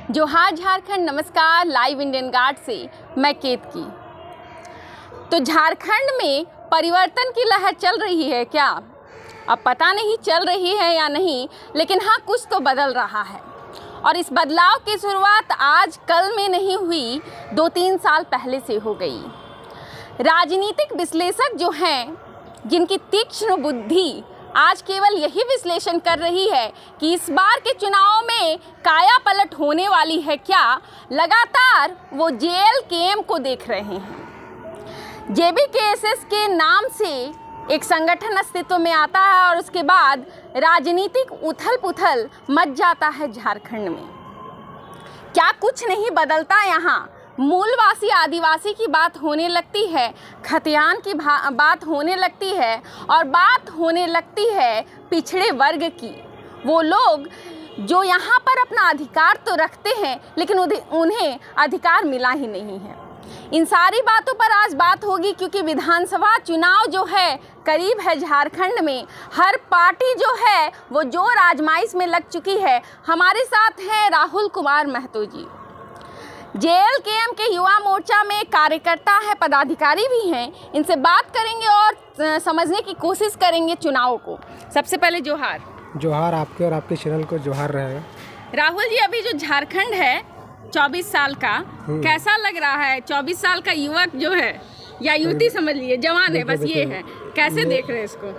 जोहार झारखंड, नमस्कार। Live Indian guard से मैं केतकी। तो झारखंड में परिवर्तन की लहर चल रही है क्या? अब पता नहीं चल रही है या नहीं, लेकिन हाँ, कुछ तो बदल रहा है। और इस बदलाव की शुरुआत आज कल में नहीं हुई, 2-3 साल पहले से हो गई। राजनीतिक विश्लेषक जो हैं, जिनकी तीक्ष्ण बुद्धि आज केवल यही विश्लेषण कर रही है कि इस बार के चुनाव में काया पलट होने वाली है क्या, लगातार वो JLKM को देख रहे हैं। JBKSS के नाम से एक संगठन अस्तित्व में आता है और उसके बाद राजनीतिक उथल पुथल मच जाता है झारखंड में। क्या कुछ नहीं बदलता यहाँ? मूलवासी आदिवासी की बात होने लगती है, खतियान की बात होने लगती है और बात होने लगती है पिछड़े वर्ग की। वो लोग जो यहाँ पर अपना अधिकार तो रखते हैं, लेकिन उन्हें अधिकार मिला ही नहीं है। इन सारी बातों पर आज बात होगी, क्योंकि विधानसभा चुनाव जो है करीब है झारखंड में। हर पार्टी जो है वो जोर आजमाइश में लग चुकी है। हमारे साथ हैं राहुल कुमार महतो जी, JLKM के युवा मोर्चा में कार्यकर्ता है, पदाधिकारी भी हैं। इनसे बात करेंगे और समझने की कोशिश करेंगे चुनाव को। सबसे पहले जोहार। जोहार आपके और आपके चैनल को जोहार रहेगा। राहुल जी, अभी जो झारखंड है 24 साल का, कैसा लग रहा है? 24 साल का युवक जो है, या युवती समझ लिए, जवान है, बस ये है, कैसे देख रहे हैं इसको?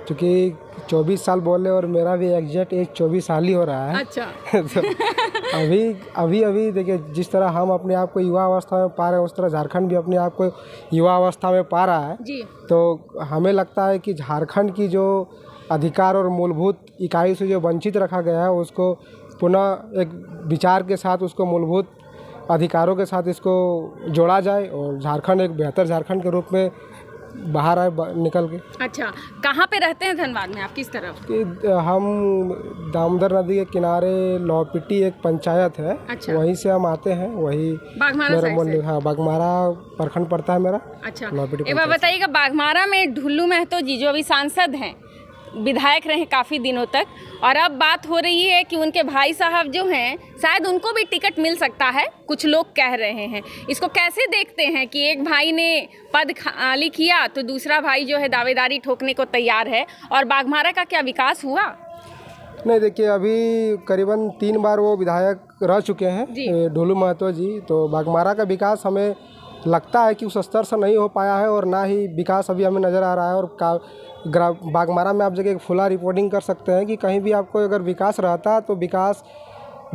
क्योंकि 24 साल बोले और मेरा भी एग्जैक्ट एज 24 साल ही हो रहा है। अच्छा। तो अभी देखिए, जिस तरह हम अपने आप को युवा अवस्था में पा रहे हैं, उस तरह झारखंड भी अपने आप को युवा अवस्था में पा रहा है जी। तो हमें लगता है कि झारखंड की जो अधिकार और मूलभूत इकाई से जो वंचित रखा गया है, उसको पुनः एक विचार के साथ, उसको मूलभूत अधिकारों के साथ इसको जोड़ा जाए और झारखंड एक बेहतर झारखंड के रूप में बाहर आए निकल के। अच्छा, कहाँ पे रहते हैं धनबाद में आप? किस तरफ? कि हम दामोदर नदी के किनारे लौपिटी एक पंचायत है। अच्छा। वहीं से हम आते हैं, वही बाघमारा साइड से? हाँ, बाघमारा प्रखंड पड़ता है मेरा। अच्छा, लौपिटी। एक बार बताइएगा, बाघमारा में ढुल्लू महतो जी जो अभी सांसद हैं, विधायक रहे काफ़ी दिनों तक, और अब बात हो रही है कि उनके भाई साहब जो हैं, शायद उनको भी टिकट मिल सकता है, कुछ लोग कह रहे हैं। इसको कैसे देखते हैं कि एक भाई ने पद खाली किया तो दूसरा भाई जो है दावेदारी ठोकने को तैयार है? और बाघमारा का क्या विकास हुआ? नहीं, देखिए, अभी करीबन 3 बार वो विधायक रह चुके हैं, ढुल्लू महतो जी। तो बाघमारा का विकास हमें लगता है कि उस स्तर से नहीं हो पाया है, और ना ही विकास अभी हमें नज़र आ रहा है। और बाघमारा में आप जगह एक फुला रिपोर्टिंग कर सकते हैं कि कहीं भी आपको अगर विकास रहता तो विकास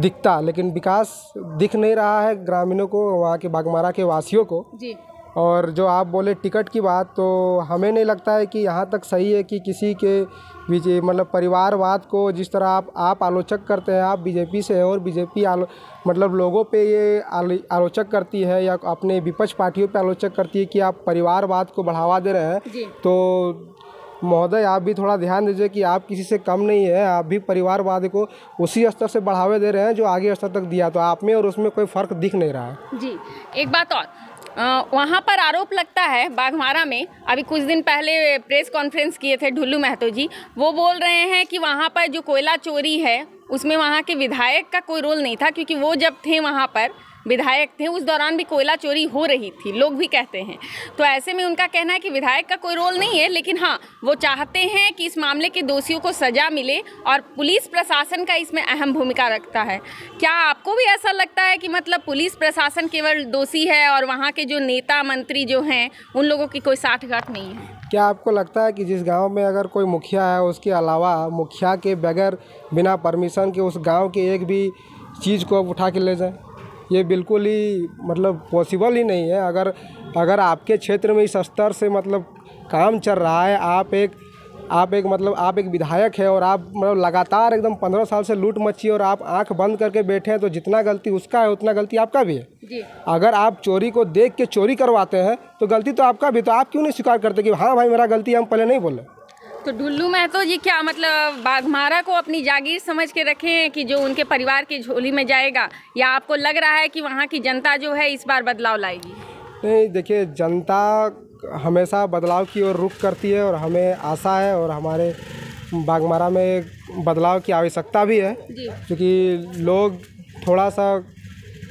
दिखता, लेकिन विकास दिख नहीं रहा है ग्रामीणों को, वहाँ के बाघमारा के वासियों को जी। और जो आप बोले टिकट की बात, तो हमें नहीं लगता है कि यहाँ तक सही है कि किसी के बीच मतलब परिवारवाद को जिस तरह आप आलोचक करते हैं, आप बीजेपी से हैं और बीजेपी मतलब लोगों पे ये आलोचक करती है या अपने विपक्ष पार्टियों पे आलोचक करती है कि आप परिवारवाद को बढ़ावा दे रहे हैं। तो महोदय, आप भी थोड़ा ध्यान दीजिए कि आप किसी से कम नहीं है। आप भी परिवारवाद को उसी स्तर से बढ़ावे दे रहे हैं जो आगे स्तर तक दिया। तो आप में और उसमें कोई फ़र्क दिख नहीं रहा है जी। एक बात और, वहाँ पर आरोप लगता है बाघमारा में, अभी कुछ दिन पहले प्रेस कॉन्फ्रेंस किए थे ढुल्लू महतो जी, वो बोल रहे हैं कि वहाँ पर जो कोयला चोरी है उसमें वहाँ के विधायक का कोई रोल नहीं था, क्योंकि वो जब थे वहाँ पर विधायक थे, उस दौरान भी कोयला चोरी हो रही थी, लोग भी कहते हैं। तो ऐसे में उनका कहना है कि विधायक का कोई रोल नहीं है, लेकिन हाँ, वो चाहते हैं कि इस मामले के दोषियों को सजा मिले और पुलिस प्रशासन का इसमें अहम भूमिका रखता है। क्या आपको भी ऐसा लगता है कि मतलब पुलिस प्रशासन केवल दोषी है और वहाँ के जो नेता मंत्री जो हैं उन लोगों की कोई साठगांठ नहीं है? क्या आपको लगता है कि जिस गांव में अगर कोई मुखिया है, उसके अलावा मुखिया के बगैर बिना परमिशन के उस गांव के एक भी चीज़ को आप उठा के ले जाएं? ये बिल्कुल ही मतलब पॉसिबल ही नहीं है। अगर आपके क्षेत्र में इस स्तर से मतलब काम चल रहा है, आप एक विधायक है और आप मतलब लगातार एकदम 15 साल से लूट मची और आप आंख बंद करके बैठे हैं, तो जितना गलती उसका है उतना गलती आपका भी है जी। अगर आप चोरी को देख के चोरी करवाते हैं तो गलती तो आपका भी, तो आप क्यों नहीं स्वीकार करते कि हाँ भाई मेरा गलती, हम पहले नहीं बोले? तो ढुल्लू महतो जी क्या मतलब बाघमारा को अपनी जागीर समझ के रखे हैं कि जो उनके परिवार की झोली में जाएगा, या आपको लग रहा है कि वहाँ की जनता जो है इस बार बदलाव लाएगी? नहीं, देखिए, जनता हमेशा बदलाव की ओर रुख करती है और हमें आशा है और हमारे बाघमारा में बदलाव की आवश्यकता भी है, क्योंकि लोग थोड़ा सा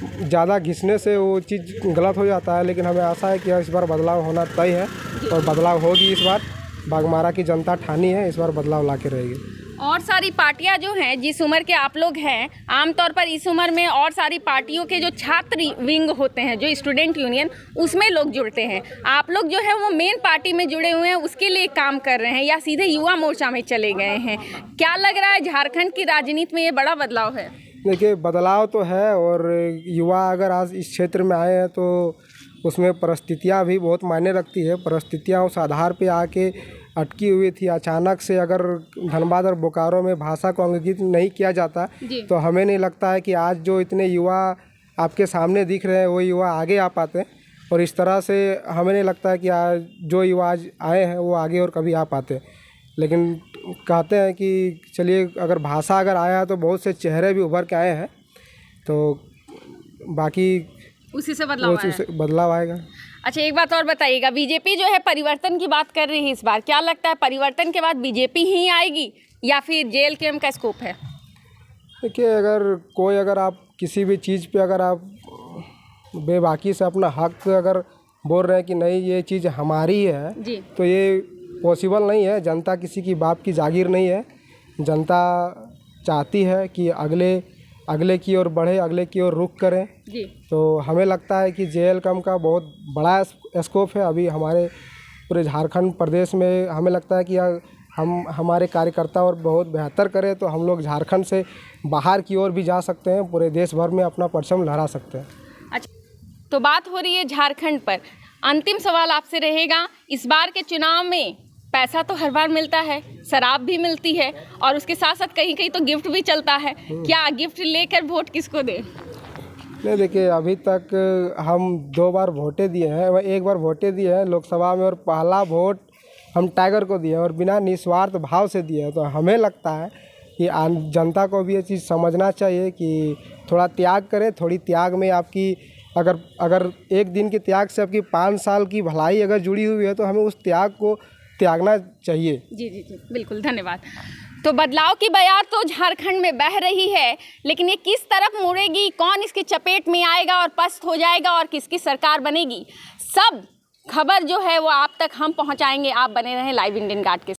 ज़्यादा घिसने से वो चीज़ गलत हो जाता है, लेकिन हमें आशा है कि इस बार बदलाव होना तय है और बदलाव होगी। इस बार बाघमारा की जनता ठानी है, इस बार बदलाव ला के रहेगी। और सारी पार्टियां जो हैं, जिस उम्र के आप लोग हैं, आमतौर पर इस उम्र में और सारी पार्टियों के जो छात्र विंग होते हैं, जो स्टूडेंट यूनियन, उसमें लोग जुड़ते हैं। आप लोग जो है वो मेन पार्टी में जुड़े हुए हैं, उसके लिए काम कर रहे हैं या सीधे युवा मोर्चा में चले गए हैं? क्या लग रहा है झारखंड की राजनीति में ये बड़ा बदलाव है? देखिए, बदलाव तो है और युवा अगर आज इस क्षेत्र में आए हैं तो उसमें परिस्थितियाँ भी बहुत मायने रखती है। परिस्थितियाँ उस आधार पे आके अटकी हुई थी। अचानक से अगर धनबाद और बोकारो में भाषा को अंगीकृत नहीं किया जाता तो हमें नहीं लगता है कि आज जो इतने युवा आपके सामने दिख रहे हैं वो युवा आगे आ पाते। और इस तरह से हमें नहीं लगता है कि आज जो युवा आज आए हैं वो आगे और कभी आ पाते। लेकिन कहते हैं कि चलिए, अगर भाषा अगर आया तो बहुत से चेहरे भी उभर के आए हैं, तो बाकी उसी से बदलाव आएगा। अच्छा, एक बात और बताइएगा, बीजेपी जो है परिवर्तन की बात कर रही है इस बार, क्या लगता है परिवर्तन के बाद बीजेपी ही आएगी या फिर JLKM का स्कोप है? देखिए, अगर आप किसी भी चीज़ पे अगर आप बेबाकी से अपना हक अगर बोल रहे हैं कि नहीं ये चीज़ हमारी है जी, तो ये पॉसिबल नहीं है। जनता किसी की बाप की जागीर नहीं है। जनता चाहती है कि अगले की ओर बढ़े, अगले की ओर रुख करें जी। तो हमें लगता है कि JLKM का बहुत बड़ा स्कोप है अभी हमारे पूरे झारखंड प्रदेश में। हमें लगता है कि हमारे कार्यकर्ता और बहुत बेहतर करें तो हम लोग झारखंड से बाहर की ओर भी जा सकते हैं, पूरे देश भर में अपना परचम लहरा सकते हैं। अच्छा, तो बात हो रही है झारखंड पर। अंतिम सवाल आपसे रहेगा, इस बार के चुनाव में पैसा तो हर बार मिलता है, शराब भी मिलती है और उसके साथ साथ कहीं कहीं तो गिफ्ट भी चलता है। क्या गिफ्ट लेकर वोट किसको दें? नहीं, देखिए, अभी तक हम 2 बार वोटें दिए हैं। एक बार वोटें दिए हैं लोकसभा में और पहला वोट हम टाइगर को दिए और बिना निस्वार्थ भाव से दिए हैं। तो हमें लगता है कि जनता को भी ये चीज़ समझना चाहिए कि थोड़ा त्याग करें। थोड़ी त्याग में आपकी अगर एक दिन के त्याग से आपकी 5 साल की भलाई अगर जुड़ी हुई है तो हमें उस त्याग को त्यागना चाहिए। जी जी जी, बिल्कुल, धन्यवाद। तो बदलाव की बयार तो झारखंड में बह रही है, लेकिन ये किस तरफ मुड़ेगी, कौन इसकी चपेट में आएगा और पस्त हो जाएगा और किसकी सरकार बनेगी, सब खबर जो है वो आप तक हम पहुंचाएंगे। आप बने रहें लाइव इंडियन गार्ड के।